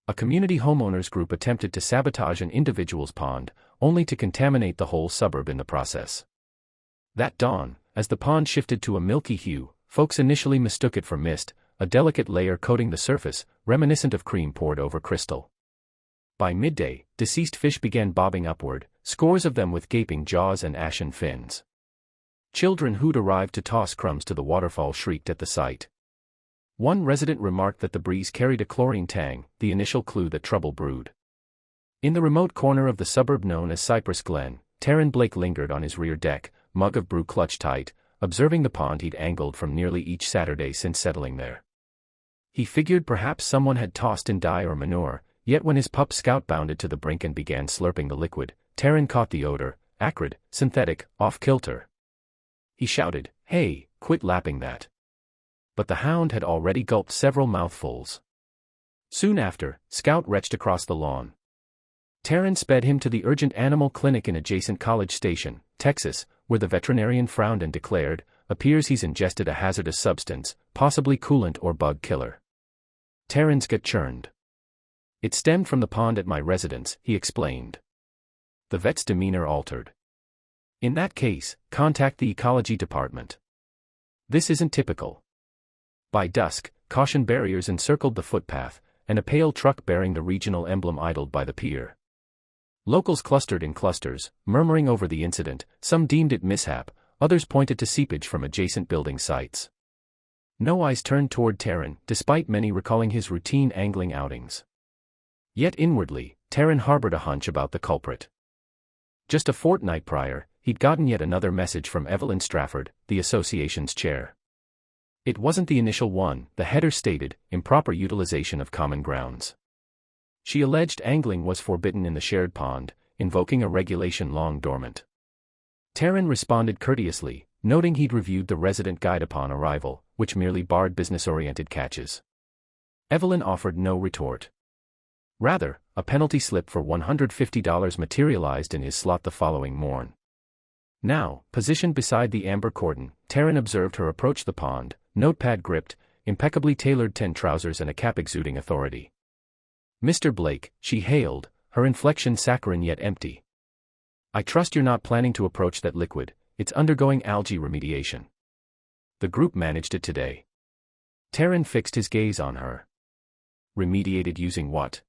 A community homeowners group attempted to sabotage an individual's pond, only to contaminate the whole suburb in the process. That dawn, as the pond shifted to a milky hue, folks initially mistook it for mist, a delicate layer coating the surface, reminiscent of cream poured over crystal. By midday, deceased fish began bobbing upward, scores of them with gaping jaws and ashen fins. Children who'd arrived to toss crumbs to the waterfall shrieked at the sight. One resident remarked that the breeze carried a chlorine tang, the initial clue that trouble brewed. In the remote corner of the suburb known as Cypress Glen, Terran Blake lingered on his rear deck, mug of brew clutched tight, observing the pond he'd angled from nearly each Saturday since settling there. He figured perhaps someone had tossed in dye or manure, yet when his pup Scout bounded to the brink and began slurping the liquid, Terran caught the odor, acrid, synthetic, off-kilter. He shouted, "Hey, quit lapping that." But the hound had already gulped several mouthfuls. Soon after, Scout retched across the lawn. Terran sped him to the urgent animal clinic in adjacent College Station, Texas, where the veterinarian frowned and declared, "Appears he's ingested a hazardous substance, possibly coolant or bug killer." Terran's gut churned. "It stemmed from the pond at my residence," he explained. The vet's demeanor altered. "In that case, contact the ecology department. This isn't typical." By dusk, caution barriers encircled the footpath, and a pale truck bearing the regional emblem idled by the pier. Locals clustered in clusters, murmuring over the incident. Some deemed it mishap, others pointed to seepage from adjacent building sites. No eyes turned toward Terran, despite many recalling his routine angling outings. Yet inwardly, Terran harbored a hunch about the culprit. Just a fortnight prior, he'd gotten yet another message from Evelyn Strafford, the association's chair. It wasn't the initial one, the header stated, improper utilization of common grounds. She alleged angling was forbidden in the shared pond, invoking a regulation long dormant. Terran responded courteously, noting he'd reviewed the resident guide upon arrival, which merely barred business-oriented catches. Evelyn offered no retort. Rather, a penalty slip for $150 materialized in his slot the following morn. Now, positioned beside the amber cordon, Terran observed her approach the pond, notepad gripped, impeccably tailored tan trousers and a cap exuding authority. "Mr. Blake," she hailed, her inflection saccharine yet empty. "I trust you're not planning to approach that liquid, it's undergoing algae remediation. The group managed it today." Terran fixed his gaze on her. "Remediated using what?"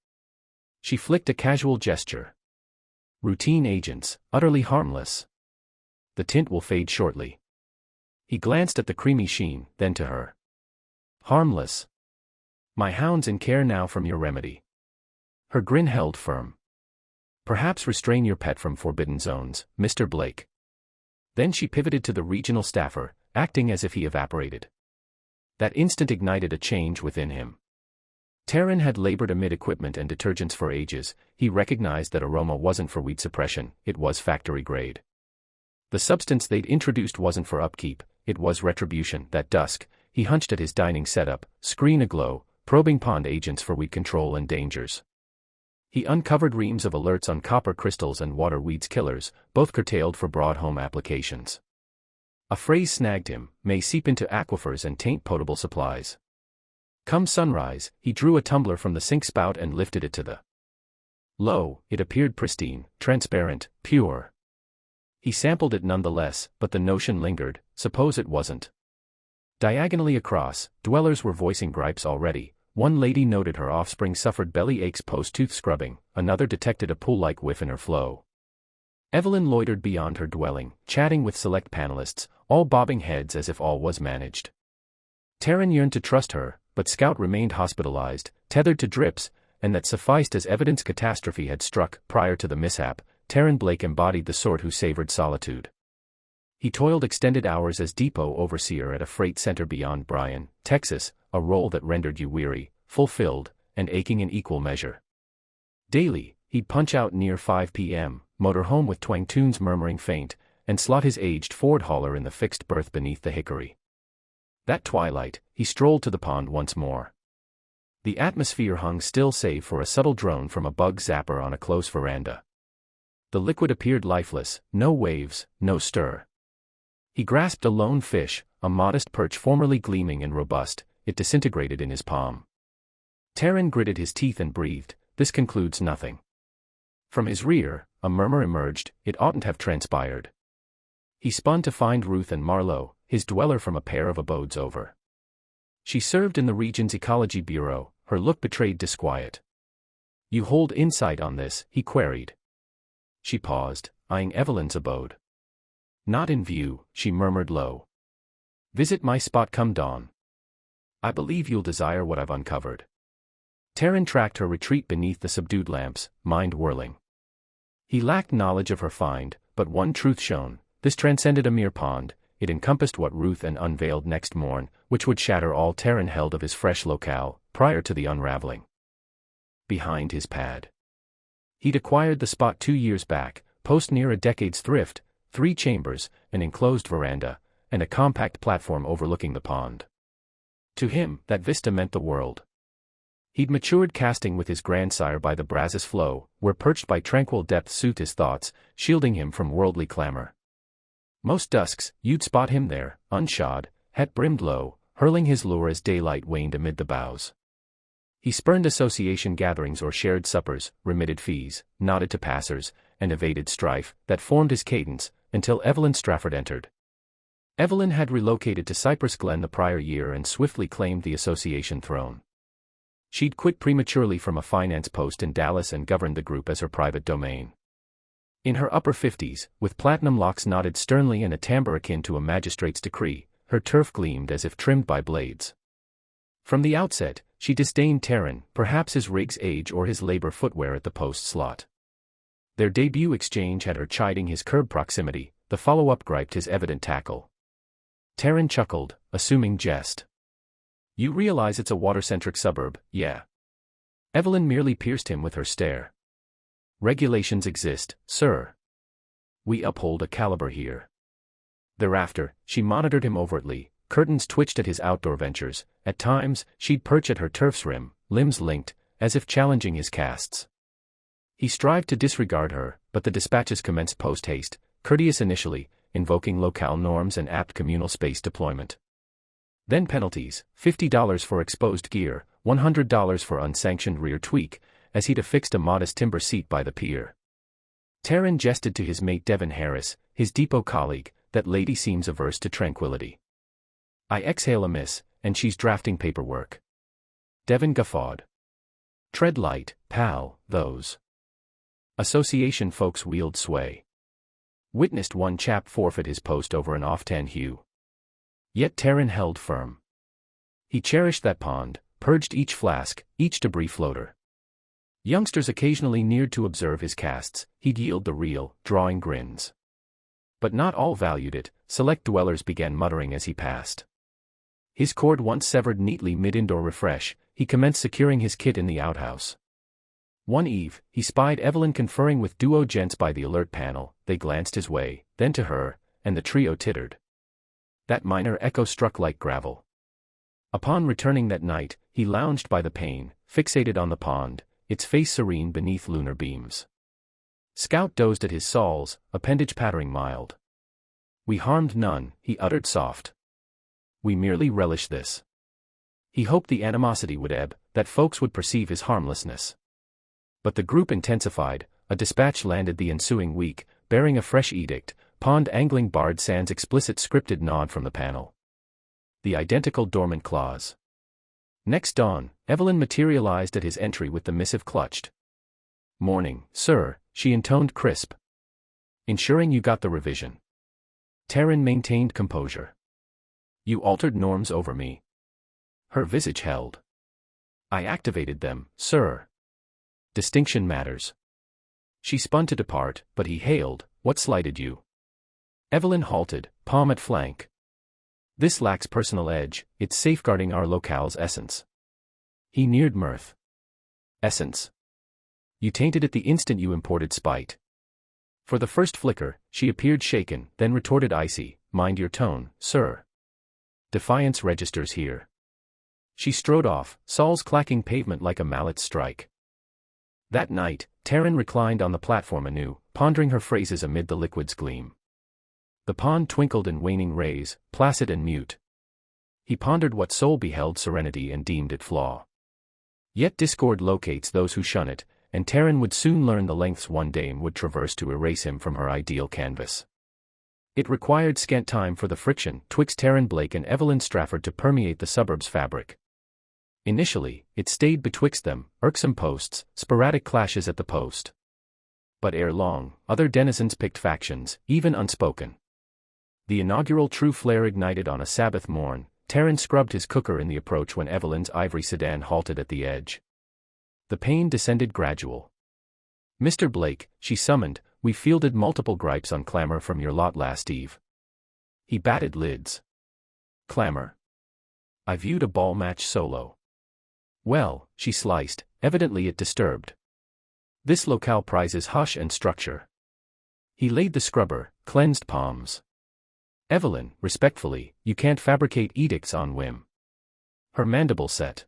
She flicked a casual gesture. "Routine agents, utterly harmless. The tint will fade shortly." He glanced at the creamy sheen, then to her. "Harmless. My hound's in care now from your remedy." Her grin held firm. "Perhaps restrain your pet from forbidden zones, Mr. Blake." Then she pivoted to the regional staffer, acting as if he evaporated. That instant ignited a change within him. Terran had labored amid equipment and detergents for ages. He recognized that aroma wasn't for weed suppression, it was factory grade. The substance they'd introduced wasn't for upkeep, it was retribution. That dusk, he hunched at his dining setup, screen aglow, probing pond agents for weed control and dangers. He uncovered reams of alerts on copper crystals and water weeds killers, both curtailed for broad home applications. A phrase snagged him: "may seep into aquifers and taint potable supplies." Come sunrise, he drew a tumbler from the sink spout and lifted it to the Lo, it appeared pristine, transparent, pure. He sampled it nonetheless, but the notion lingered, suppose it wasn't. Diagonally across, dwellers were voicing gripes already. One lady noted her offspring suffered belly aches post-tooth scrubbing, another detected a pool-like whiff in her flow. Evelyn loitered beyond her dwelling, chatting with select panelists, all bobbing heads as if all was managed. Terran yearned to trust her, but Scout remained hospitalized, tethered to drips, and that sufficed as evidence catastrophe had struck. Prior to the mishap, Terran Blake embodied the sort who savored solitude. He toiled extended hours as depot overseer at a freight center beyond Bryan, Texas, a role that rendered you weary, fulfilled, and aching in equal measure. Daily, he'd punch out near 5 p.m., motor home with twang tunes murmuring faint, and slot his aged Ford hauler in the fixed berth beneath the hickory. That twilight, he strolled to the pond once more. The atmosphere hung still save for a subtle drone from a bug zapper on a close veranda. The liquid appeared lifeless, no waves, no stir. He grasped a lone fish, a modest perch formerly gleaming and robust. It disintegrated in his palm. Terran gritted his teeth and breathed, "This concludes nothing." From his rear, a murmur emerged, "It oughtn't have transpired." He spun to find Ruth and Marlowe, his dweller from a pair of abodes over. She served in the region's ecology bureau, her look betrayed disquiet. "You hold insight on this?" he queried. She paused, eyeing Evelyn's abode. "Not in view," she murmured low. "Visit my spot come dawn. I believe you'll desire what I've uncovered." Terran tracked her retreat beneath the subdued lamps, mind whirling. He lacked knowledge of her find, but one truth shone: this transcended a mere pond, it encompassed what Ruth and unveiled next morn, which would shatter all Terran held of his fresh locale, prior to the unraveling. Behind his pad. He'd acquired the spot 2 years back, post near a decade's thrift, 3 chambers, an enclosed veranda, and a compact platform overlooking the pond. To him, that vista meant the world. He'd matured casting with his grandsire by the Brazos flow, where perched by tranquil depth soothed his thoughts, shielding him from worldly clamor. Most dusks, you'd spot him there, unshod, hat brimmed low, hurling his lure as daylight waned amid the boughs. He spurned association gatherings or shared suppers, remitted fees, nodded to passers, and evaded strife that formed his cadence, until Evelyn Strafford entered. Evelyn had relocated to Cypress Glen the prior year and swiftly claimed the association throne. She'd quit prematurely from a finance post in Dallas and governed the group as her private domain. In her upper 50s, with platinum locks knotted sternly and a timbre akin to a magistrate's decree, her turf gleamed as if trimmed by blades. From the outset, she disdained Terran, perhaps his rig's age or his labor footwear at the post slot. Their debut exchange had her chiding his curb proximity, the follow-up griped his evident tackle. Terran chuckled, assuming jest. "You realize it's a water-centric suburb, yeah?" Evelyn merely pierced him with her stare. "Regulations exist, sir. We uphold a caliber here." Thereafter, she monitored him overtly, curtains twitched at his outdoor ventures, at times, she'd perch at her turf's rim, limbs linked, as if challenging his casts. He strived to disregard her, but the dispatches commenced post-haste, courteous initially, invoking locale norms and apt communal space deployment. Then penalties, $50 for exposed gear, $100 for unsanctioned rear tweak, as he'd affixed a modest timber seat by the pier. Terran jested to his mate Devon Harris, his depot colleague, that lady seems averse to tranquility. "I exhale a miss, and she's drafting paperwork." Devon guffawed. "Tread light, pal, those association folks wield sway." Witnessed one chap forfeit his post over an off-tan hue. Yet Terran held firm. He cherished that pond, purged each flask, each debris floater. Youngsters occasionally neared to observe his casts, he'd yield the reel, drawing grins. But not all valued it, select dwellers began muttering as he passed. His cord once severed neatly mid-indoor refresh, he commenced securing his kit in the outhouse. One eve, he spied Evelyn conferring with duo gents by the alert panel, they glanced his way, then to her, and the trio tittered. That minor echo struck like gravel. Upon returning that night, he lounged by the pane, fixated on the pond, its face serene beneath lunar beams. Scout dozed at his sawls, appendage pattering mild. "We harmed none," he uttered soft. "We merely relish this." He hoped the animosity would ebb, that folks would perceive his harmlessness. But the group intensified, a dispatch landed the ensuing week, bearing a fresh edict, pond angling barred sans explicit scripted nod from the panel. The identical dormant clause. Next dawn, Evelyn materialized at his entry with the missive clutched. "Morning, sir," she intoned crisp. "Ensuring you got the revision." Terran maintained composure. "You altered norms over me." Her visage held. "I activated them, sir. Distinction matters." She spun to depart, but he hailed, "What slighted you?" Evelyn halted, palm at flank. "This lacks personal edge, it's safeguarding our locale's essence." He neared mirth. "Essence? You tainted it the instant you imported spite." For the first flicker, she appeared shaken, then retorted icy, "Mind your tone, sir. Defiance registers here." She strode off, soles clacking pavement like a mallet's strike. That night, Terran reclined on the platform anew, pondering her phrases amid the liquid's gleam. The pond twinkled in waning rays, placid and mute. He pondered what soul beheld serenity and deemed it flaw. Yet discord locates those who shun it, and Terran would soon learn the lengths one dame would traverse to erase him from her ideal canvas. It required scant time for the friction twixt Terran Blake and Evelyn Strafford to permeate the suburb's fabric. Initially, it stayed betwixt them, irksome posts, sporadic clashes at the post. But ere long, other denizens picked factions, even unspoken. The inaugural true flare ignited on a Sabbath morn. Terran scrubbed his cooker in the approach when Evelyn's ivory sedan halted at the edge. The pain descended gradual. "Mr. Blake," she summoned, "we fielded multiple gripes on clamor from your lot last eve." He batted lids. "Clamor? I viewed a ball match solo." "Well," she sliced, evidently it disturbed. "This locale prizes hush and structure." He laid the scrubber, cleansed palms. "Evelyn, respectfully, you can't fabricate edicts on whim." Her mandible set.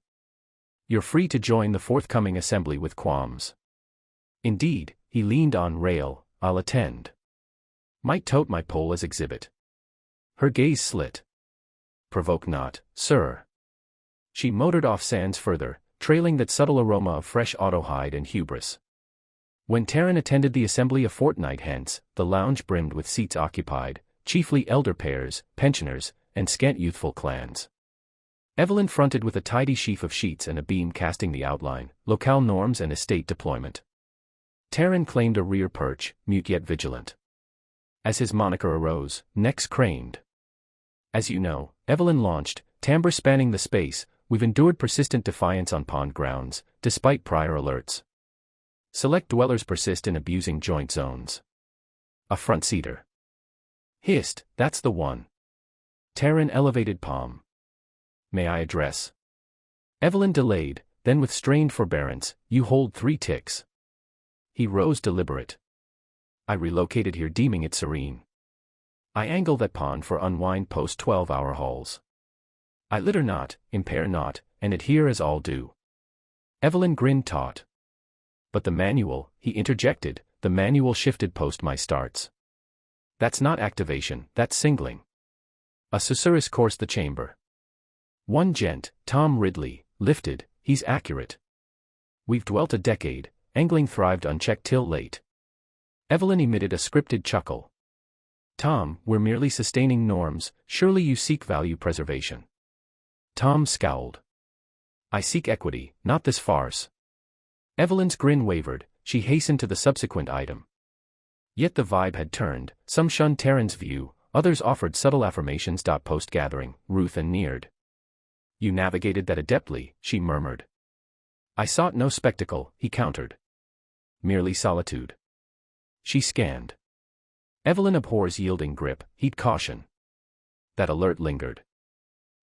"You're free to join the forthcoming assembly with qualms." "Indeed," he leaned on rail, "I'll attend. Might tote my pole as exhibit." Her gaze slit. "Provoke not, sir." She motored off sands further, trailing that subtle aroma of fresh auto-hide and hubris. When Terran attended the assembly a fortnight hence, the lounge brimmed with seats occupied, chiefly elder pairs, pensioners, and scant youthful clans. Evelyn fronted with a tidy sheaf of sheets and a beam casting the outline, locale norms and estate deployment. Terran claimed a rear perch, mute yet vigilant. As his moniker arose, necks craned. "As you know," Evelyn launched, timbre spanning the space, "we've endured persistent defiance on pond grounds, despite prior alerts. Select dwellers persist in abusing joint zones." A front-seater hissed, "That's the one." Terran elevated palm. "May I address?" Evelyn delayed, then with strained forbearance, "You hold 3 ticks." He rose deliberate. "I relocated here deeming it serene. I angle that pond for unwind post 12-hour hauls. I litter not, impair not, and adhere as all do." Evelyn grinned taut. "But the manual," he interjected, "the manual shifted post my starts." "That's not activation, that's singling." A susurrus coursed the chamber. One gent, Tom Ridley, lifted, "He's accurate. We've dwelt a decade, angling thrived unchecked till late." Evelyn emitted a scripted chuckle. "Tom, we're merely sustaining norms, surely you seek value preservation." Tom scowled. "I seek equity, not this farce." Evelyn's grin wavered, she hastened to the subsequent item. Yet the vibe had turned, some shunned Terran's view, others offered subtle affirmations. Post-gathering, Ruth and neared. "You navigated that adeptly," she murmured. "I sought no spectacle," he countered. "Merely solitude." She scanned. Evelyn abhors yielding grip, he'd caution. That alert lingered.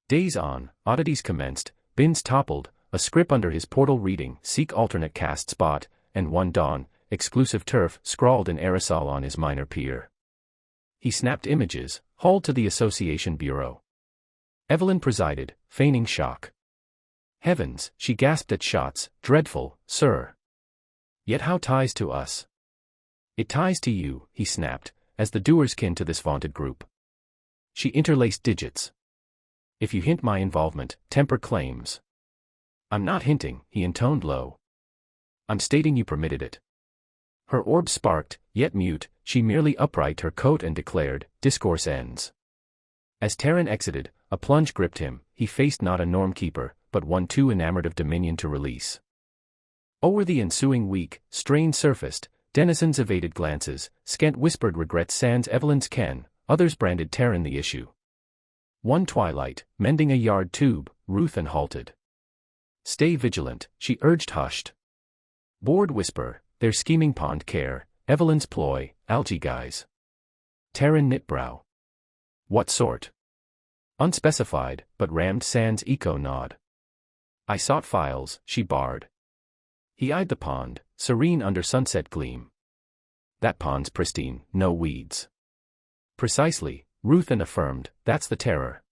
Days on, oddities commenced, bins toppled, a script under his portal reading, "Seek alternate cast spot," and one dawn, "Exclusive turf," scrawled in aerosol on his minor pier. He snapped images, hauled to the Association Bureau. Evelyn presided, feigning shock. "Heavens," she gasped at shots, "dreadful, sir." "Yet how ties to us?" "It ties to you," he snapped, "as the doers kin to this vaunted group." She interlaced digits. "If you hint my involvement, temper claims." "I'm not hinting," he intoned low. "I'm stating you permitted it." Her orb sparked, yet mute, she merely upright her coat and declared, "Discourse ends." As Terran exited, a plunge gripped him, he faced not a norm keeper, but one too enamored of dominion to release. Over the ensuing week, strain surfaced, denizens evaded glances, scant whispered regrets sans Evelyn's ken, others branded Terran the issue. One twilight, mending a yard tube, Ruth and halted. "Stay vigilant," she urged hushed. Bored whisper, "Their scheming pond care, Evelyn's ploy, algae guys." Terran knit brow. "What sort?" "Unspecified, but rammed sans eco nod." "I sought files," she barred. He eyed the pond, serene under sunset gleam. "That pond's pristine, no weeds." "Precisely," Ruthin affirmed, "that's the terror."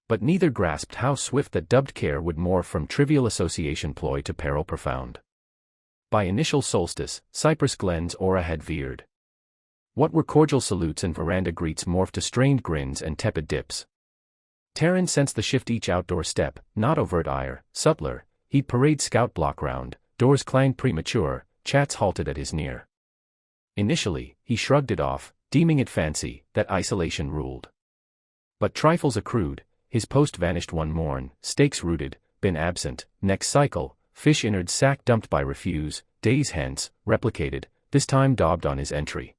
But neither grasped how swift that dubbed care would morph from trivial association ploy to peril profound. By initial solstice, Cypress Glen's aura had veered. What were cordial salutes and veranda greets morphed to strained grins and tepid dips. Terran sensed the shift each outdoor step, not overt ire, subtler, He'd parade scout block round, doors clanged premature, chats halted at his near. Initially, he shrugged it off, deeming it fancy, that isolation ruled. But trifles accrued, his post vanished one morn, stakes rooted, been absent, next cycle, fish innards sack dumped by refuse, days hence, replicated, this time daubed on his entry.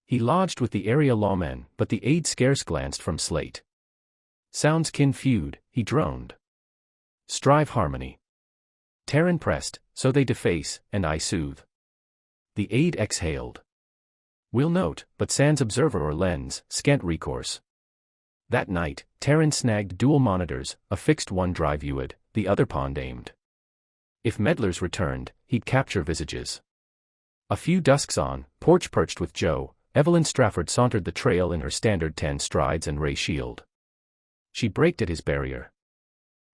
He lodged with the area lawmen, but the aide scarce glanced from slate. Sounds kin feud, he droned. Strive harmony. Terran pressed, so they deface, and I soothe. The aide exhaled. We'll note, but sans observer or lens, scant recourse. That night, Terran snagged dual monitors, a fixed one drive UID, the other pond aimed. If meddlers returned, he'd capture visages. A few dusks on, porch perched with Joe, Evelyn Strafford sauntered the trail in her standard 10 strides and ray shield. She braked at his barrier.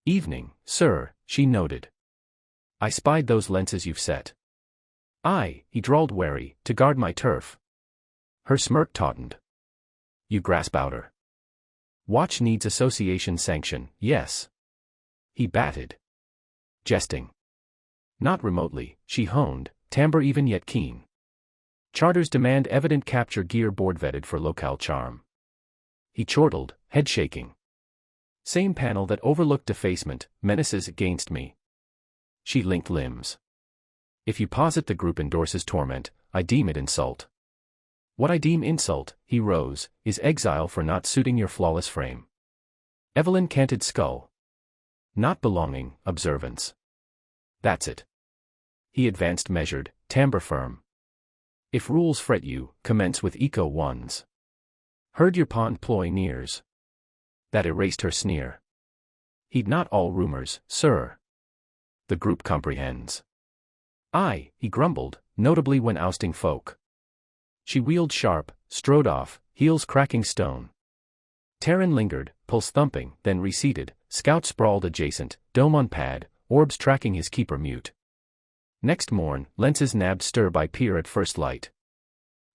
Evening, sir, she noted. I spied those lenses you've set. Aye, he drawled wary, to guard my turf. Her smirk tautened. You grasp outer. Watch needs association sanction, yes. He batted. Jesting. Not remotely, she honed, timbre even yet keen. Charters demand evident capture gear board vetted for locale charm. He chortled, head shaking. Same panel that overlooked defacement, menaces against me. She linked limbs. If you posit the group endorses torment, I deem it insult. What I deem insult, he rose, is exile for not suiting your flawless frame. Evelyn canted skull. Not belonging, observance. That's it. He advanced measured, timbre firm. If rules fret you, commence with eco ones. Heard your pond ploy nears. That erased her sneer. Heed not all rumors, sir. The group comprehends. Aye, he grumbled, notably when ousting folk. She wheeled sharp, strode off, heels cracking stone. Terran lingered, pulse thumping, then receded, scout sprawled adjacent, dome on pad, orbs tracking his keeper mute. Next morn, lenses nabbed stir by pier at first light.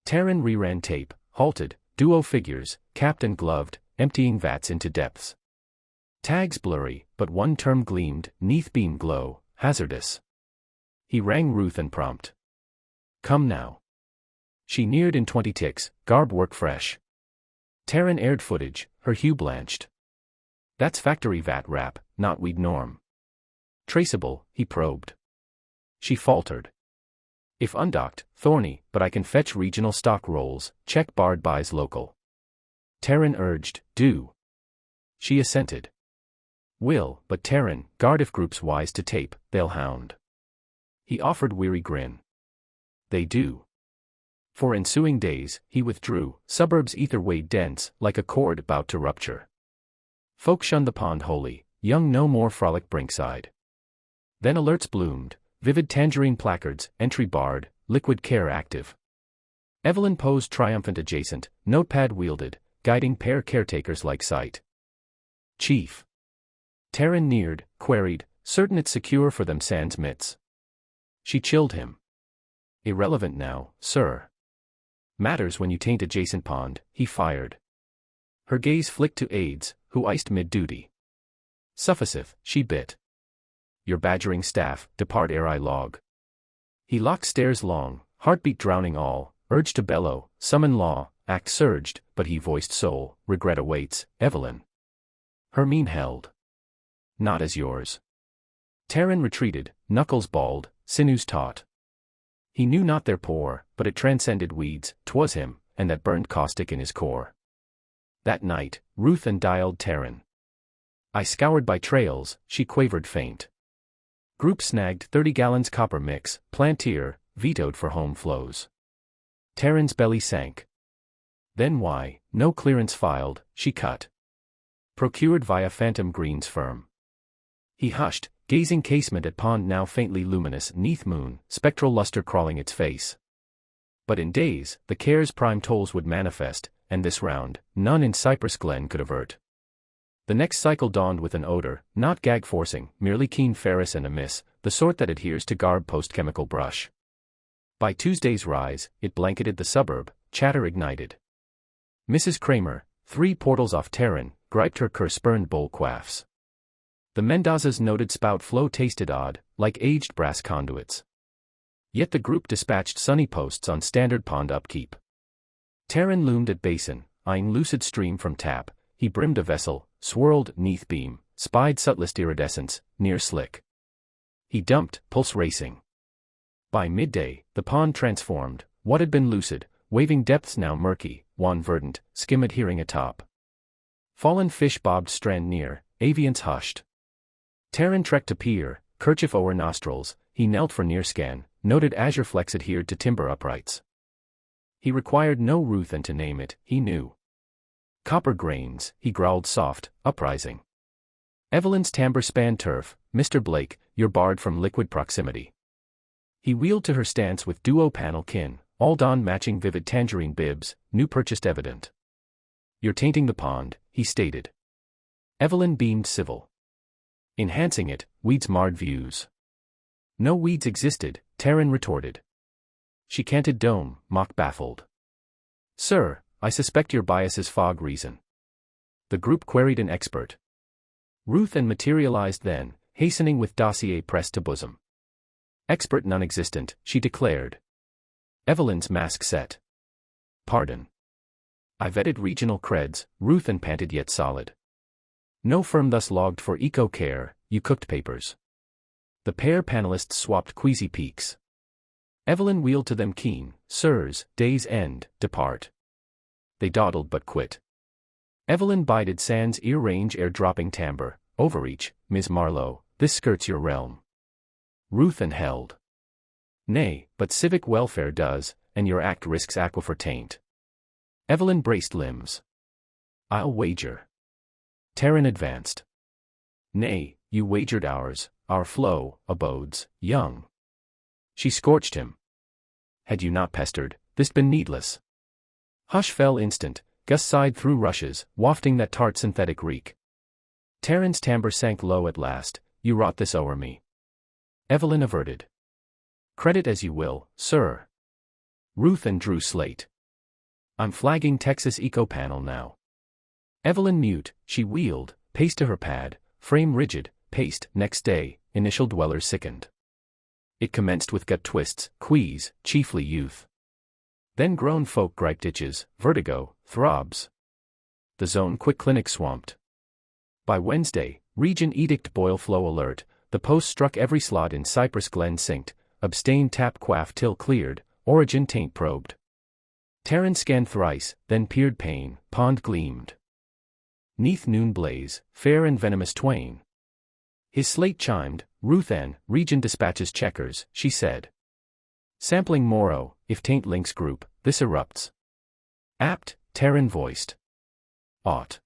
Terran reran tape, halted, duo figures, capped and gloved, emptying vats into depths. Tags blurry, but one term gleamed, neath beam glow, hazardous. He rang Ruth and prompt. Come now. She neared in 20 ticks, garb work fresh. Terran aired footage, her hue blanched. That's factory vat wrap, not weed norm. Traceable, he probed. She faltered. If undocked, thorny, but I can fetch regional stock rolls, check barred buys local. Terran urged, do. She assented. Will, but Terran, guard if groups wise to tape, they'll hound. He offered weary grin. They do. For ensuing days, he withdrew, suburbs ether weighed dense, like a cord about to rupture. Folk shunned the pond wholly, young no more frolic brinkside. Then alerts bloomed, vivid tangerine placards, entry barred, liquid care active. Evelyn posed triumphant adjacent, notepad wielded, guiding pair caretakers like sight. Chief. Terran neared, queried, certain it's secure for them sans mitts. She chilled him. Irrelevant now, sir. Matters when you taint adjacent pond, he fired. Her gaze flicked to aides, who iced mid-duty. Sufficeth, she bit. Your badgering staff, depart ere I log. He locked stairs long, heartbeat drowning all, urged to bellow, summon law, act surged, but he voiced soul, regret awaits, Evelyn. Her mien held. Not as yours. Terran retreated, knuckles balled, sinews taut. He knew not their pour, but it transcended weeds, 'twas him, and that burned caustic in his core. That night, Ruth and dialed Terran. I scoured by trails, she quavered faint. Group snagged 30 gallons copper mix, plantier, vetoed for home flows. Terran's belly sank. Then why, no clearance filed, she cut. Procured via Phantom Green's firm. He hushed, gazing casement at pond now faintly luminous neath moon, spectral luster crawling its face. But in days, the care's prime tolls would manifest, and this round, none in Cypress Glen could avert. The next cycle dawned with an odor, not gag-forcing, merely keen ferrous and amiss, the sort that adheres to garb post-chemical brush. By Tuesday's rise, it blanketed the suburb, chatter ignited. Mrs. Kramer, 3 portals off Terran, griped her cur-spurned bowl quaffs. The Mendoza's noted spout flow tasted odd, like aged brass conduits. Yet the group dispatched sunny posts on standard pond upkeep. Terran loomed at basin, eyeing lucid stream from tap. He brimmed a vessel, swirled 'neath beam, spied subtlest iridescence, near slick. He dumped, pulse racing. By midday, the pond transformed, what had been lucid, waving depths now murky, wan verdant, skim adhering atop. Fallen fish bobbed strand near, avians hushed. Terran trekked to pier, kerchief o'er nostrils, he knelt for near scan, noted azure flecks adhered to timber uprights. He required no Ruthen to name it, he knew. Copper grains, he growled soft, uprising. Evelyn's timbre spanned turf, Mr. Blake, you're barred from liquid proximity. He wheeled to her stance with duo panel kin, all dawn matching vivid tangerine bibs, new purchased evident. You're tainting the pond, he stated. Evelyn beamed civil. Enhancing it, weeds marred views. No weeds existed, Terran retorted. She canted dome, mock baffled. Sir, I suspect your biases fog reason. The group queried an expert. Ruthen materialized then, hastening with dossier pressed to bosom. Expert non-existent, she declared. Evelyn's mask set. Pardon. I vetted regional creds, Ruthen panted yet solid. No firm thus logged for eco-care, you cooked papers. The pair panelists swapped queasy peaks. Evelyn wheeled to them keen, sirs, day's end, depart. They dawdled but quit. Evelyn bided sans ear-range air-dropping timbre, overreach, Ms. Marlowe, this skirts your realm. Ruthen held. Nay, but civic welfare does, and your act risks aquifer taint. Evelyn braced limbs. I'll wager. Terran advanced. Nay, you wagered ours, our flow, abodes, young. She scorched him. Had you not pestered, this'd been needless. Hush fell instant, Gus sighed through rushes, wafting that tart synthetic reek. Terran's timbre sank low at last, you wrought this o'er me. Evelyn averted. Credit as you will, sir. Ruthen drew slate. I'm flagging Texas Eco Panel now. Evelyn mute, she wheeled, paced to her pad, frame rigid, paced, next day, initial dwellers sickened. It commenced with gut twists, quease, chiefly youth. Then grown folk griped itches, vertigo, throbs. The zone quick clinic swamped. By Wednesday, region edict boil flow alert, the post struck every slot in Cypress Glen synced, abstain tap quaff till cleared, origin taint probed. Terran scanned thrice, then peered pain, pond gleamed. Neath noon blaze, fair and venomous twain. His slate chimed, Ruthen, region dispatches checkers, she said. Sampling Moro, if taint links group, this erupts. Apt, Terran voiced. Ought.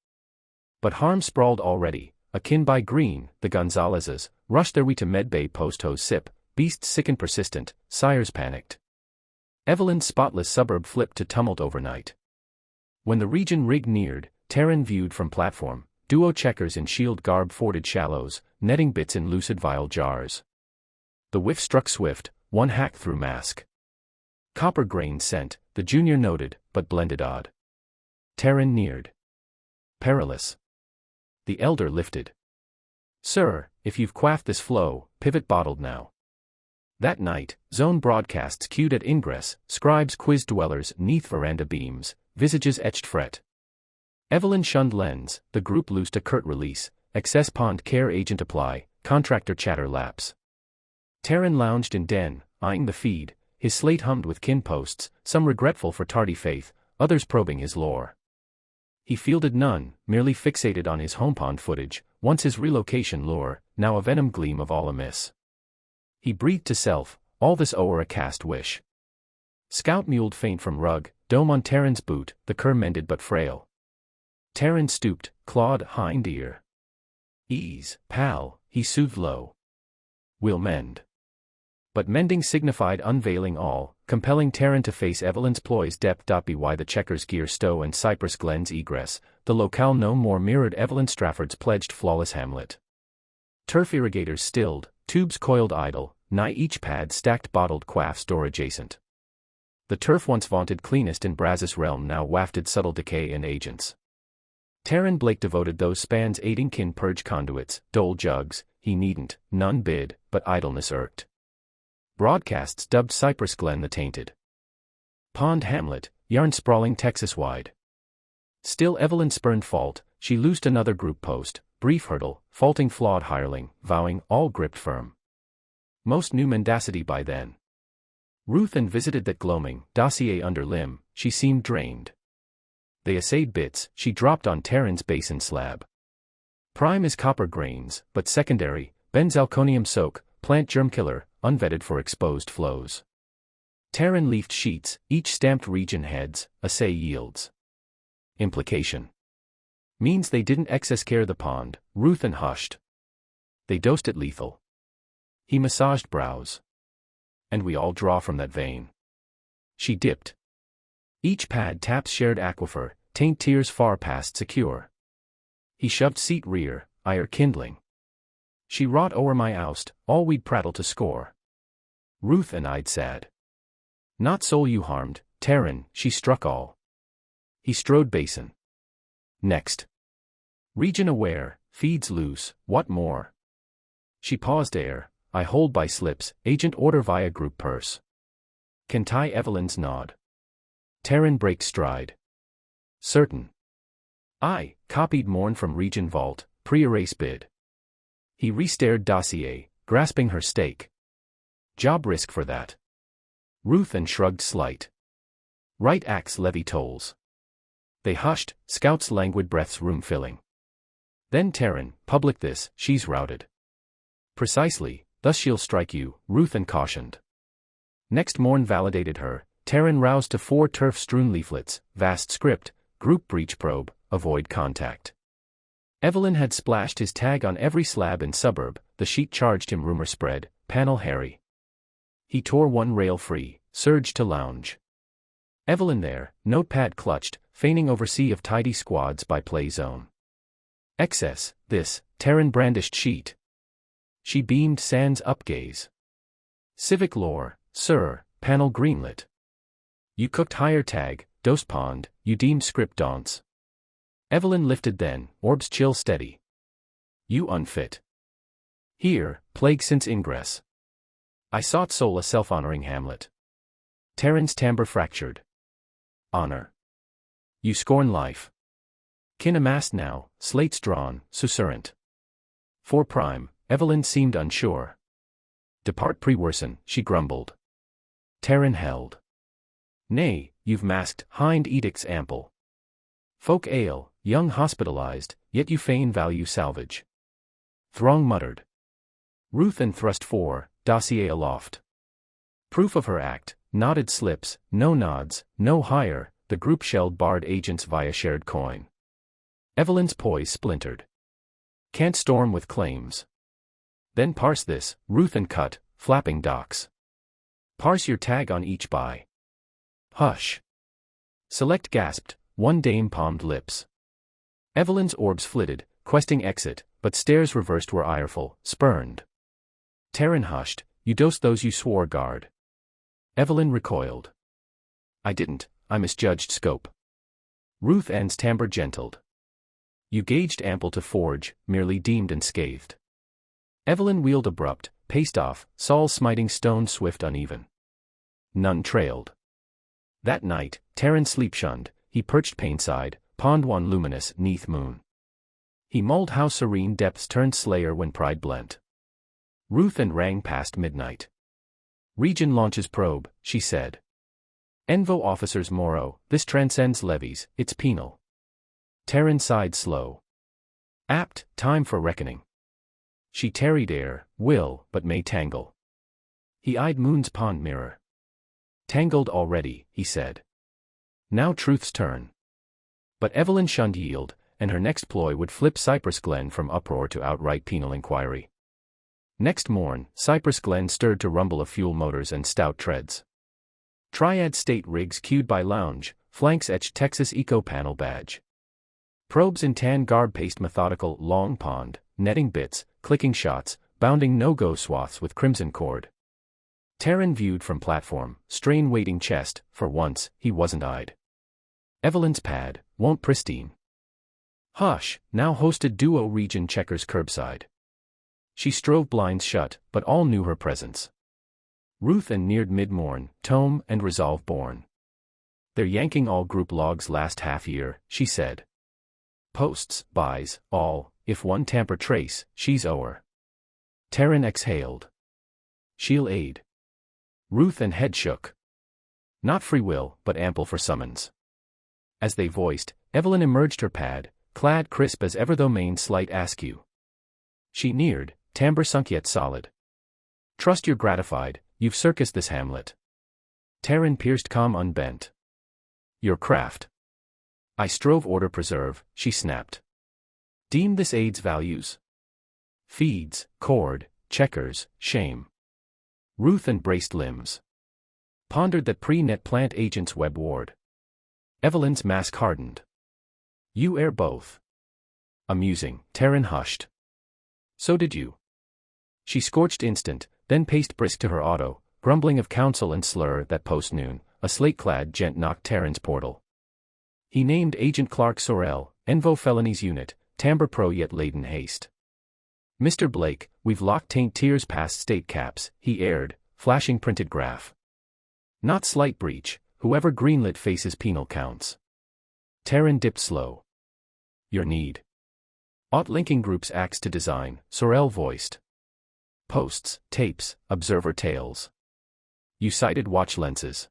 But harm sprawled already, akin by green, the Gonzaleses, rushed their way to Medbay post-hose sip, beasts sick and persistent, sires panicked. Evelyn's spotless suburb flipped to tumult overnight. When the region rig neared, Terran viewed from platform, duo checkers in shield garb forded shallows, netting bits in lucid vial jars. The whiff struck swift, one hack through mask. Copper grain scent, the junior noted, but blended odd. Terran neared. Perilous. The elder lifted. Sir, if you've quaffed this flow, pivot bottled now. That night, zone broadcasts queued at ingress, scribes quizzed dwellers neath veranda beams, visages etched fret. Evelyn shunned lens, the group loosed a curt release, excess pond care agent apply, contractor chatter lapse. Terran lounged in den, eyeing the feed, his slate hummed with kin posts, some regretful for tardy faith, others probing his lore. He fielded none, merely fixated on his homepond footage, once his relocation lure, now a venom gleam of all amiss. He breathed to self, all this o'er a cast wish. Scout muled faint from rug, dome on Terran's boot, the cur mended but frail. Terran stooped, clawed hind ear. Ease, pal, he soothed low. We'll mend. But mending signified unveiling all, compelling Terran to face Evelyn's ploys depth.by the checkers gear stow and Cypress Glen's egress, the locale no more mirrored Evelyn Strafford's pledged flawless hamlet. Turf irrigators stilled, tubes coiled idle, nigh each pad stacked bottled quaffs door adjacent. The turf once vaunted cleanest in Brazos realm now wafted subtle decay and agents. Terran Blake devoted those spans aiding kin purge conduits, dole jugs, he needn't, none bid, but idleness irked. Broadcasts dubbed Cypress Glen the tainted pond hamlet, yarn sprawling Texas-wide. Still Evelyn spurned fault, she loosed another group post, brief hurdle, faulting flawed hireling, vowing, all gripped firm. Most knew mendacity by then. Ruth and visited that gloaming, dossier under limb, she seemed drained. They essayed bits, she dropped on Terran's basin slab. Prime is copper grains, but secondary, benzalconium soak, plant germ killer, unvetted for exposed flows. Terran leafed sheets, each stamped region heads, assay yields. Implication. Means they didn't excess care the pond, Ruth and hushed. They dosed it lethal. He massaged brows. And we all draw from that vein. She dipped. Each pad taps shared aquifer, taint tears far past secure. He shoved seat rear, ire kindling. She wrought o'er my oust, all we'd prattle to score. Ruth and I'd sad. Not soul you harmed, Terran, she struck all. He strode basin. Next. Region aware, feeds loose, what more? She paused ere, I hold by slips, agent order via group purse. Can tie Evelyn's nod. Terran breaks stride. Certain. I, copied morn from region vault, pre-erase bid. He restared dossier, grasping her stake. Job risk for that. Ruth and shrugged slight. Right axe levy tolls. They hushed, scouts' languid breaths room filling. Then Terran, public this, she's routed. Precisely, thus she'll strike you, Ruth and cautioned. Next morn validated her, Terran roused to 4 turf-strewn leaflets, vast script, group breach probe, avoid contact. Evelyn had splashed his tag on every slab in suburb, the sheet charged him rumor spread, panel Harry. He tore one rail free, surged to lounge. Evelyn there, notepad clutched, feigning oversee of tidy squads by play zone. Excess, this, Terran brandished sheet. She beamed sans upgaze. Civic lore, sir, panel greenlit. You cooked higher tag, dose pond, you deemed script daunts. Evelyn lifted then, orbs chill steady. You unfit. Here, plague since ingress. I sought soul a self-honoring hamlet. Terran's timbre fractured. Honor. You scorn life. Kin amassed now, slates drawn, susurrant. For prime, Evelyn seemed unsure. Depart pre-worsen, she grumbled. Terran held. Nay, you've masked, hind edicts ample. Folk ale, young hospitalized, yet you feign value salvage. Throng muttered. Ruth and thrust 4, dossier aloft. Proof of her act, nodded slips, no nods, no higher, the group shelled barred agents via shared coin. Evelyn's poise splintered. Can't storm with claims. Then parse this, Ruth and cut, flapping docs. Parse your tag on each buy. Hush. Select gasped, one dame palmed lips. Evelyn's orbs flitted, questing exit, but stares reversed were ireful, spurned. Terran hushed, you dosed those you swore guard. Evelyn recoiled. I didn't, I misjudged scope. Ruth Ann's timbre gentled. You gauged ample to forge, merely deemed and scathed. Evelyn wheeled abrupt, paced off, Saul's smiting stone swift uneven. None trailed. That night, Terran sleep shunned, he perched painside, pond one luminous, neath moon. He mulled how serene depths turned slayer when pride blent. Ruth and rang past midnight. Region launches probe, she said. Envo officers Moro, this transcends levies, it's penal. Terran sighed slow. Apt, time for reckoning. She tarried ere, will, but may tangle. He eyed moon's pond mirror. Tangled already, he said. Now truth's turn. But Evelyn shunned yield, and her next ploy would flip Cypress Glen from uproar to outright penal inquiry. Next morn, Cypress Glen stirred to rumble of fuel motors and stout treads. Triad state rigs queued by lounge, flanks etched Texas Eco panel badge. Probes in tan garb paced methodical, long pond, netting bits, clicking shots, bounding no-go swaths with crimson cord. Terran viewed from platform, strain waiting chest, for once, he wasn't eyed. Evelyn's pad, won't pristine. Hush, now hosted duo region checkers curbside. She strove blinds shut, but all knew her presence. Ruth and neared mid-morn, tome and resolve born. They're yanking all group logs last half year, she said. Posts, buys, all, if one tamper trace, she's o'er. Terran exhaled. She'll aid. Ruth and head shook. Not free will, but ample for summons. As they voiced, Evelyn emerged her pad, clad crisp as ever though main slight askew. She neared, timbre sunk yet solid. Trust you're gratified, you've circused this hamlet. Terran pierced calm unbent. Your craft. I strove order preserve, she snapped. Deem this aids values. Feeds, cord, checkers, shame. Ruth and braced limbs. Pondered that pre-net plant agent's web ward. Evelyn's mask hardened. You air both. Amusing, Terran hushed. So did you. She scorched instant, then paced brisk to her auto, grumbling of counsel and slur that post-noon, a slate-clad gent knocked Terran's portal. He named Agent Clark Sorrell, Envo Felonies Unit, timbre pro yet laden haste. Mr. Blake, we've locked taint tears past state caps, he aired, flashing printed graph. Not slight breach, whoever greenlit faces penal counts. Terran dipped slow. Your need. Ought linking groups acts to design, Sorrell voiced. Posts, tapes, observer tails. You cited watch lenses.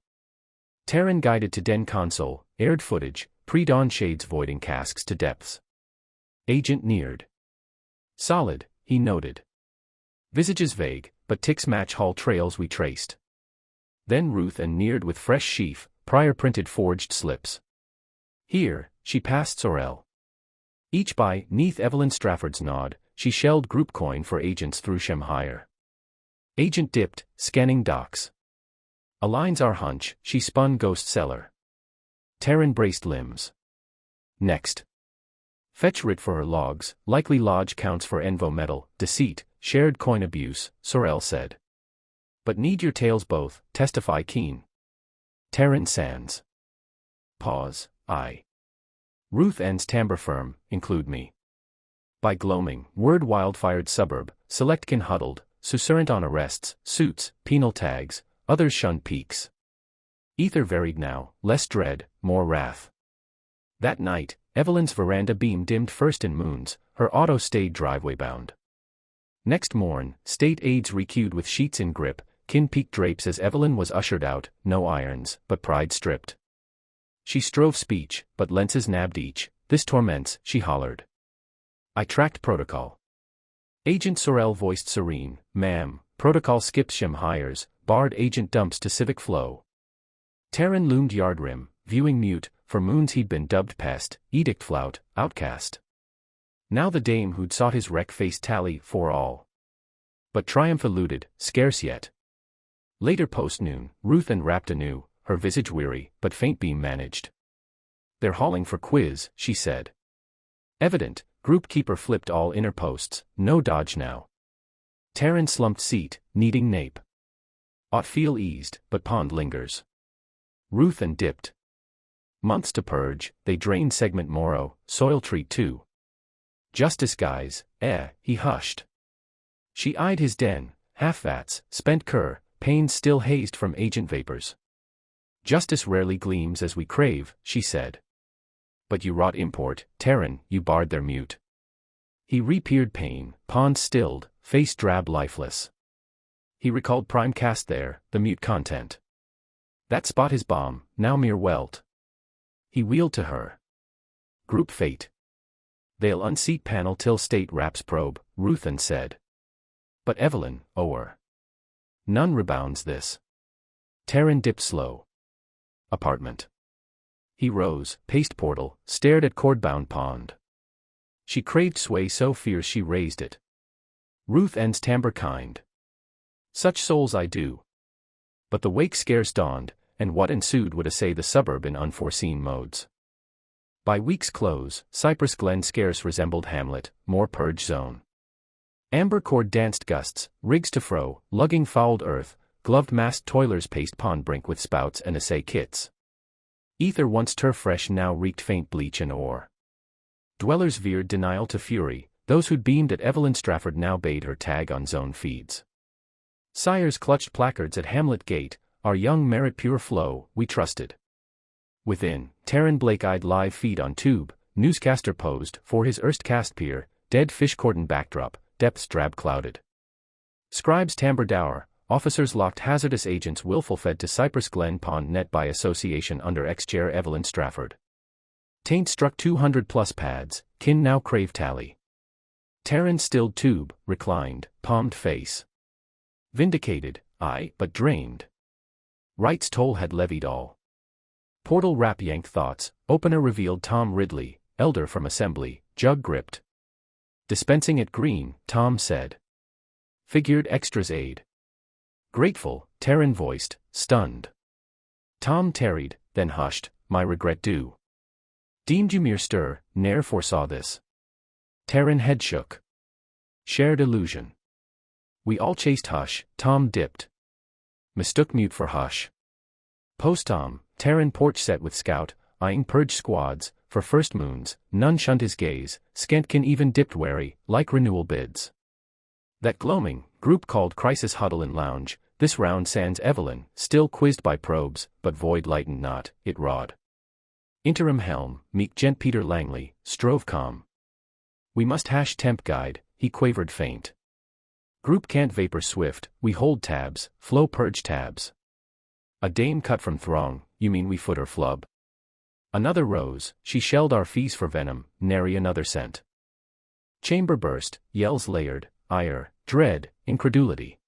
Terran guided to den console, aired footage, pre-dawn shades voiding casks to depths. Agent neared. Solid, he noted. Visages vague, but ticks match hall trails we traced. Then Ruth and neared with fresh sheaf, prior printed forged slips. Here, she passed Sorrell. Each by, neath Evelyn Strafford's nod, she shelled group coin for agents through Shemhire. Agent dipped, scanning docs. Aligns our hunch, she spun ghost seller. Terran braced limbs. Next. Fetch writ for her logs, likely lodge counts for Envo metal, deceit, shared coin abuse, Sorrell said. But need your tails both, testify keen. Terran sands. Pause, I. Ruth ends timbre firm, include me. By gloaming, word wildfired suburb, selectkin huddled, susurrant on arrests, suits, penal tags, others shunned peaks. Ether varied now, less dread, more wrath. That night, Evelyn's veranda beam dimmed first in moons, her auto stayed driveway bound. Next morn, state aides recued with sheets in grip, kin peak drapes as Evelyn was ushered out, no irons, but pride stripped. She strove speech, but lenses nabbed each, this torments, she hollered. I tracked protocol. Agent Sorrell voiced serene, ma'am, protocol skips Shemhires, barred agent dumps to civic flow. Terran loomed yard rim, viewing mute, for moons he'd been dubbed pest, edict flout, outcast. Now the dame who'd sought his wreck faced tally for all. But triumph eluded, scarce yet. Later post-noon, Ruth enwrapped anew, her visage weary, but faint beam managed. They're hauling for quiz, she said. Evident, group keeper flipped all inner posts, no dodge now. Terran slumped seat, needing nape. Ought feel eased, but pond lingers. Ruth and dipped. Months to purge, they drained segment Morrow, soil treat too. Justice guys, he hushed. She eyed his den, half-vats, spent cur, pains still hazed from agent vapors. Justice rarely gleams as we crave, she said. But you wrought import, Terran, you barred their mute. He repeered pain, pond stilled, face drab lifeless. He recalled prime cast there, the mute content. That spot his bomb, now mere welt. He wheeled to her. Group fate. They'll unseat panel till state wraps probe, Ruthan said. But Evelyn, o'er. None rebounds this. Terran dipped slow. Apartment. He rose, paced portal, stared at cord-bound pond. She craved sway so fierce she raised it. Ruth ends timbre kind. Such souls I do. But the wake scarce dawned, and what ensued would assay the suburb in unforeseen modes. By week's close, Cypress Glen scarce resembled hamlet, more purge zone. Amber cord danced gusts, rigs to fro, lugging fouled earth, gloved masked toilers paced pond brink with spouts and assay kits. Ether once turf fresh now reeked faint bleach and ore. Dwellers veered denial to fury, those who'd beamed at Evelyn Strafford now bade her tag on zone feeds. Sires clutched placards at Hamlet Gate, our young merit pure flow, we trusted. Within, Terran Blake eyed live feed on tube, newscaster posed for his erst cast peer, dead fish cordon backdrop, depths drab clouded. Scribes timbre dour, officers locked hazardous agents willful fed to Cypress Glen pond net by association under ex-chair Evelyn Strafford. Taint struck 200+ pads, kin now crave tally. Terran stilled tube, reclined, palmed face. Vindicated, aye, but drained. Right's toll had levied all. Portal rap yanked thoughts, opener revealed Tom Ridley, elder from assembly, jug gripped. Dispensing it green, Tom said. Figured extras aid. Grateful, Terran voiced, stunned. Tom tarried, then hushed, my regret due. Deemed you mere stir, ne'er foresaw this. Terran head shook. Shared illusion. We all chased hush, Tom dipped. Mistook mute for hush. Post Tom, Terran porch set with scout, eyeing purge squads, for first moons, none shunned his gaze, Skentkin even dipped wary, like renewal bids. That gloaming, group called crisis huddle and lounge, this round sans Evelyn, still quizzed by probes, but void lightened not, it rod. Interim helm, meek gent Peter Langley, strove calm. We must hash temp guide, he quavered faint. Group can't vapor swift, we hold tabs, flow purge tabs. A dame cut from throng, you mean we foot her flub? Another rose, she shelled our fees for venom, nary another scent. Chamber burst, yells layered, ire, dread, incredulity.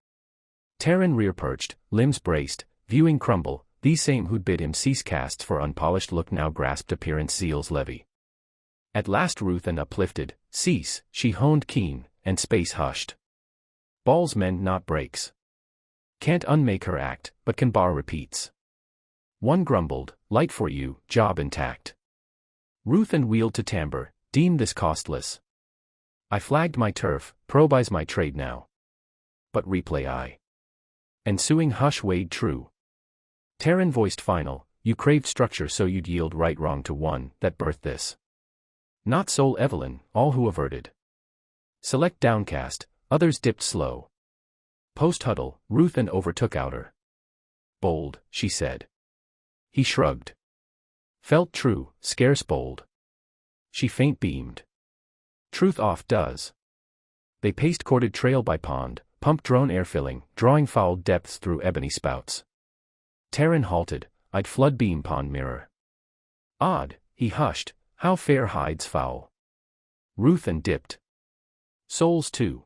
Terran rear-perched, limbs braced, viewing crumble, these same who'd bid him cease casts for unpolished look now grasped appearance zeal's levy. At last ruth and uplifted, cease, she honed keen, and space hushed. Balls mend not breaks. Can't unmake her act, but can bar repeats. One grumbled, light for you, job intact. Ruth and wheeled to timbre, deem this costless. I flagged my turf, probize my trade now. But replay I. Ensuing hush weighed true. Terran voiced final, you craved structure so you'd yield right wrong to one that birthed this. Not sole Evelyn, all who averted. Select downcast, others dipped slow. Post-huddle, Ruth and overtook outer. Bold, she said. He shrugged. Felt true, scarce bold. She faint beamed. Truth oft does. They paced corded trail by pond, pump drone air filling, drawing fouled depths through ebony spouts. Terran halted, I'd flood beam pond mirror. Odd, he hushed, how fair hides foul. Ruth and dipped. Souls too.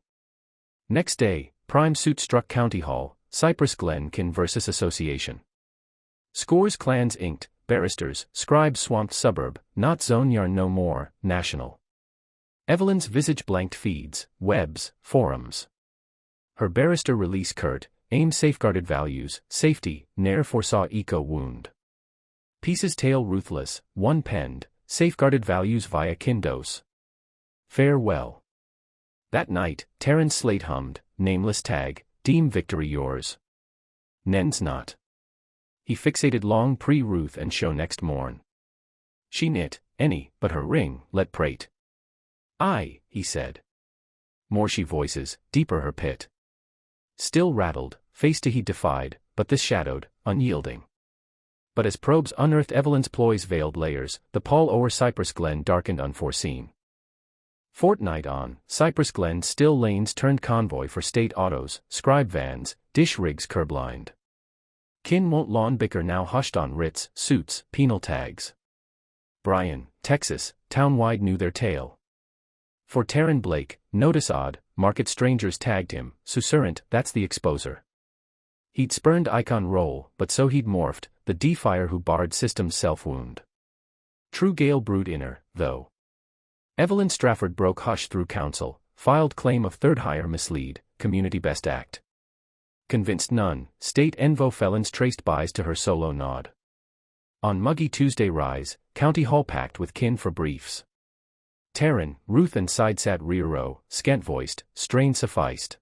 Next day, prime suit struck County Hall, Cypress Glen kin versus association. Scores clans inked, barristers, scribes swamped suburb, not zone yarn no more, national. Evelyn's visage blanked feeds, webs, forums. Her barrister release curt, aim safeguarded values, safety, ne'er foresaw eco wound. Pieces tale ruthless, one penned, safeguarded values via kindos. Farewell. That night, Terran's slate hummed, nameless tag, deem victory yours. Nen's not. He fixated long pre-Ruth and show next morn. She knit, any, but her ring, let prate. Aye, he said. More she voices, deeper her pit. Still rattled, face to heat defied, but this shadowed, unyielding. But as probes unearthed Evelyn's ploys veiled layers, the pall o'er Cypress Glen darkened unforeseen. Fortnight on, Cypress Glen still lanes turned convoy for state autos, scribe vans, dish rigs curblined. Kin won't lawn bicker now hushed on writs, suits, penal tags. Bryan, Texas, town-wide knew their tale. For Terran Blake, notice odd, market strangers tagged him, susurrant, that's the exposer. He'd spurned icon role, but so he'd morphed, the defier who barred system's self-wound. True gale brewed inner, though. Evelyn Strafford broke hush through counsel, filed claim of third hire mislead, community best act. Convinced none, state envo felons traced buys to her solo nod. On muggy Tuesday rise, County Hall packed with kin for briefs. Terran, Ruth and side sat rear row, scant-voiced, strain sufficed.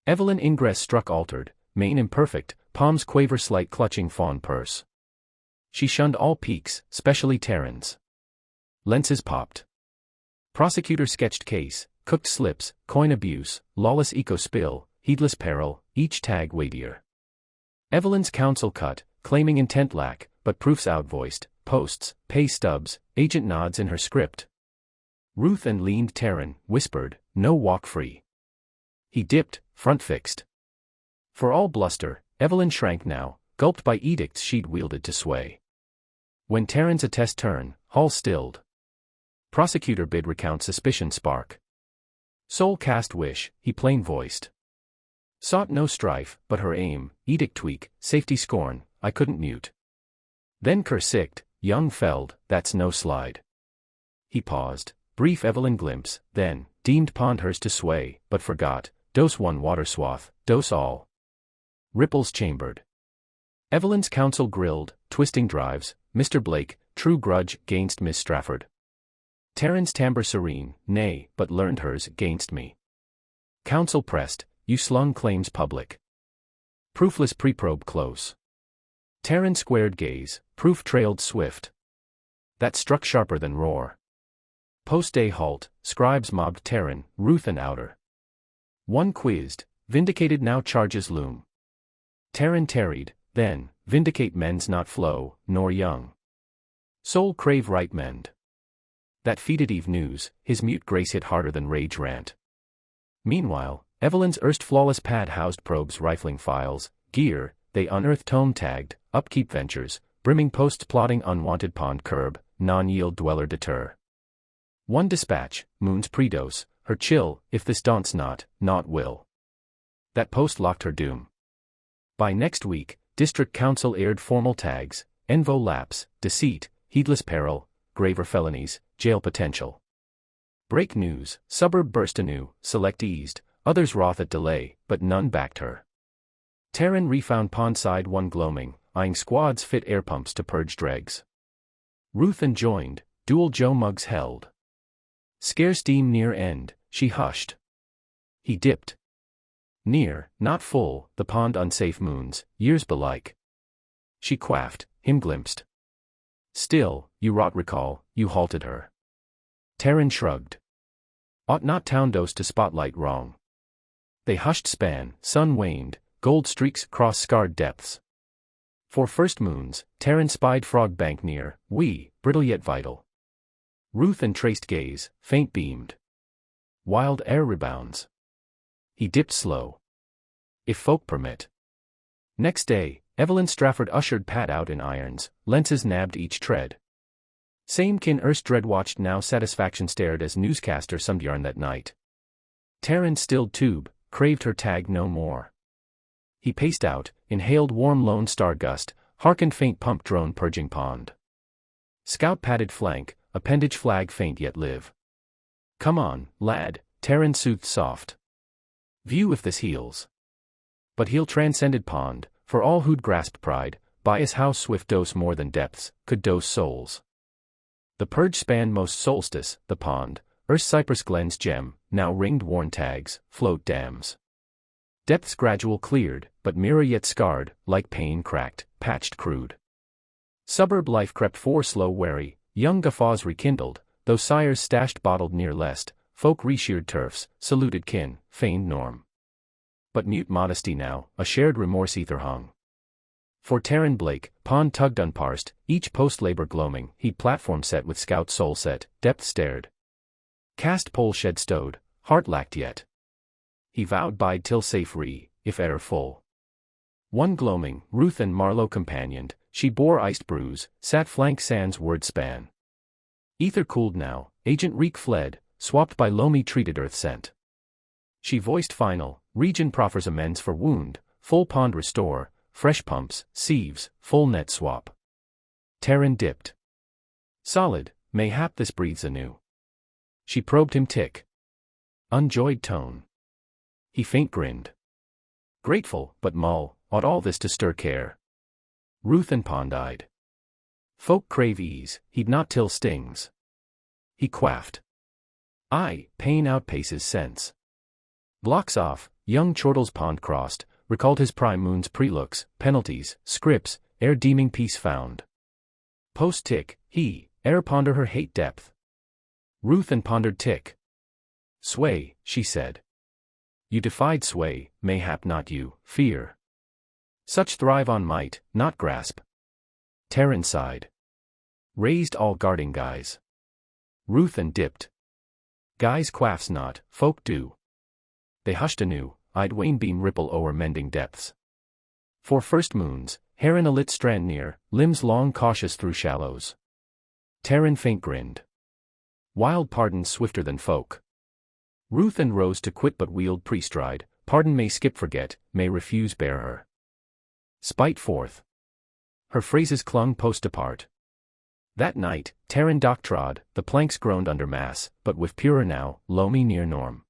Evelyn ingress struck altered, mane imperfect, palms quaver slight clutching fawn purse. She shunned all peaks, specially Terran's. Lenses popped. Prosecutor sketched case, cooked slips, coin abuse, lawless eco-spill, heedless peril, each tag weightier. Evelyn's counsel cut, claiming intent lack, but proofs outvoiced, posts, pay stubs, agent nods in her script. Ruth and leaned Terran, whispered, no walk free. He dipped, front fixed. For all bluster, Evelyn shrank now, gulped by edicts she'd wielded to sway. When Terran's attest turn, Hall stilled. Prosecutor bid recount suspicion spark. Soul cast wish, he plain voiced. Sought no strife, but her aim, edict tweak, safety scorn, I couldn't mute. Then kersicked, young Feld, that's no slide. He paused, brief Evelyn glimpse, then, deemed pond hers to sway, but forgot, dose one water swath, dose all. Ripples chambered. Evelyn's counsel grilled, twisting drives, Mr. Blake, true grudge, gainst Miss Strafford. Terran's timbre serene, nay, but learned hers, gainst me. Counsel pressed, you slung claims public. Proofless pre-probe close. Terran squared gaze, proof trailed swift. That struck sharper than roar. Post-day halt, scribes mobbed Terran, Ruth and outer. One quizzed, vindicated now charges loom. Terran tarried, then, vindicate men's not flow, nor young. Soul crave right mend. That feeded Eve news, his mute grace hit harder than rage rant. Meanwhile, Evelyn's erst flawless pad housed probes rifling files, gear, they unearthed tome tagged, upkeep ventures, brimming posts plotting unwanted pond curb, non-yield dweller deter. One dispatch, Moon's predose, her chill, if this daunts not will. That post locked her doom. By next week, District Council aired formal tags, envo lapse, deceit, heedless peril, graver felonies, jail potential. Break news, suburb burst anew, select eased, others wroth at delay, but none backed her. Terran refound pondside one gloaming, eyeing squads fit air pumps to purge dregs. Ruth enjoined, dual Joe mugs held. Scarce steam near end, she hushed. He dipped. Near, not full, the pond unsafe moons, years belike. She quaffed, him glimpsed. Still, you wrought recall, you halted her. Terran shrugged. Ought not town dose to spotlight wrong. They hushed span, sun waned, gold streaks cross scarred depths. For first moons, Terran spied frog bank near, brittle yet vital. Ruth entraced gaze, faint beamed. Wild air rebounds. He dipped slow. If folk permit. Next day, Evelyn Strafford ushered Pat out in irons, lenses nabbed each tread. Same kin erst dread watched now satisfaction stared as newscaster summed yarn that night. Terran stilled tube, craved her tag no more. He paced out, inhaled warm lone star gust, hearkened faint pump drone purging pond. Scout padded flank, appendage flag faint yet live. Come on, lad, Terran soothed soft. View if this heals. But he'll transcended pond, for all who'd grasped pride, bias how swift dose more than depths, could dose souls. The purge span most solstice, the pond, erst Cypress Glen's gem, now ringed worn tags, float dams. Depths gradual cleared, but mirror yet scarred, like pain cracked, patched crude. Suburb life crept for slow wary, young guffaws rekindled, though sires stashed bottled near lest, folk resheared turfs, saluted kin, feigned norm. But mute modesty now, a shared remorse ether hung. For Terran Blake, pond tugged unparsed, each post-labor gloaming, he'd platform set with scout soul set, depth stared. Cast pole shed stowed, heart lacked yet. He vowed bide till safe if error full. One gloaming, Ruth and Marlowe companioned, she bore iced brews, sat flank sans word span. Ether cooled now, agent reek fled, swapped by loamy treated earth scent. She voiced final, region proffers amends for wound, full pond restore, fresh pumps, sieves, full net swap. Terran dipped. Solid, mayhap this breathes anew. She probed him tick. Unjoyed tone. He faint grinned. Grateful, but mull, ought all this to stir care? Ruth and pond-eyed. Folk crave ease, he'd not till stings. He quaffed. Aye, pain outpaces sense. Blocks off, young Chortle's pond crossed, recalled his prime moon's prelooks, penalties, scripts, ere deeming peace found. Post-tick, he, ere ponder her hate depth. Ruth and pondered tick. Sway, she said. You defied sway, mayhap not you, fear. Such thrive on might, not grasp. Terran sighed. Raised all guarding guys. Ruth and dipped. Guys quaffs not, folk do. They hushed anew, eyed wane beam ripple o'er mending depths. For first moons, heron a lit strand near, limbs long cautious through shallows. Terran faint grinned. Wild pardons swifter than folk. Ruth and rose to quit but wheeled pre-stride, pardon may skip forget, may refuse bear her. Spite forth. Her phrases clung post apart. That night, Terran dock trod, the planks groaned under mass, but with purer now, loamy near norm.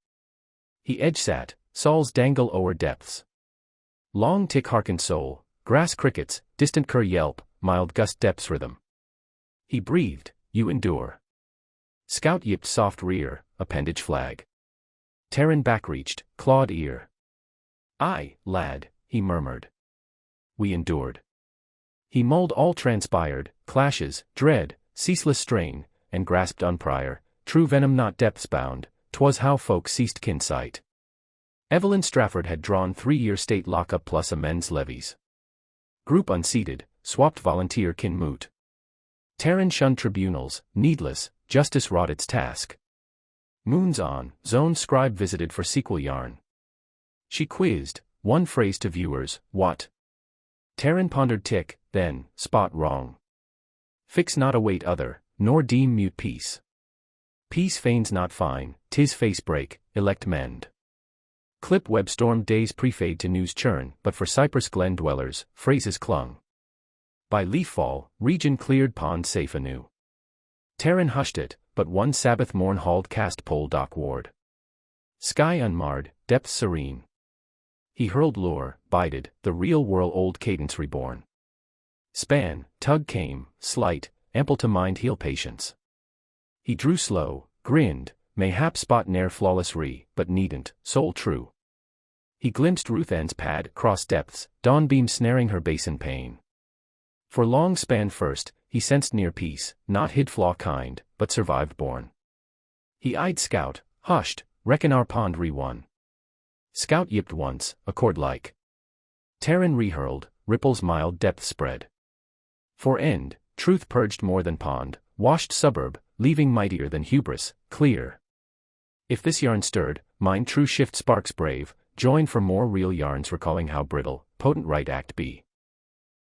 He edge sat, Saul's dangle o'er depths. Long tick hearkened soul, grass crickets, distant cur yelp, mild gust depths rhythm. He breathed, you endure. Scout yipped soft rear, appendage flag. Terran back reached, clawed ear. Aye, lad, he murmured. We endured. He mulled all transpired, clashes, dread, ceaseless strain, and grasped on prior, true venom not depths bound, 'twas how folk ceased kin sight. Evelyn Strafford had drawn 3-year state lockup plus amends levies. Group unseated, swapped volunteer kin moot. Terran shunned tribunals, needless, justice wrought its task. Moons on, zone scribe visited for sequel yarn. She quizzed, one phrase to viewers, what? Terran pondered tick, then, spot wrong. Fix not await other, nor deem mute peace. Peace feigns not fine, 'tis face break, elect mend. Clip web stormed days prefade to news churn, but for Cypress Glen dwellers, phrases clung. By leaf fall, region cleared pond safe anew. Terran hushed it, but one Sabbath morn hauled cast pole dock ward. Sky unmarred, depth serene. He hurled lure, bided, the real whirl old cadence reborn. Span, tug came, slight, ample to mind heal patience. He drew slow, grinned, mayhap spot ne'er flawless but needn't, soul true. He glimpsed Ruth Ann's pad, cross depths, dawn beam snaring her basin pain. For long span first, he sensed near peace, not hid flaw kind, but survived born. He eyed Scout, hushed, reckon our pond re-won. Scout yipped once, accord-like. Terran re-hurled, ripples mild depth spread. For end, truth purged more than pond, washed suburb, leaving mightier than hubris, clear. If this yarn stirred, mine true shift sparks brave, join for more real yarns recalling how brittle, potent right act be.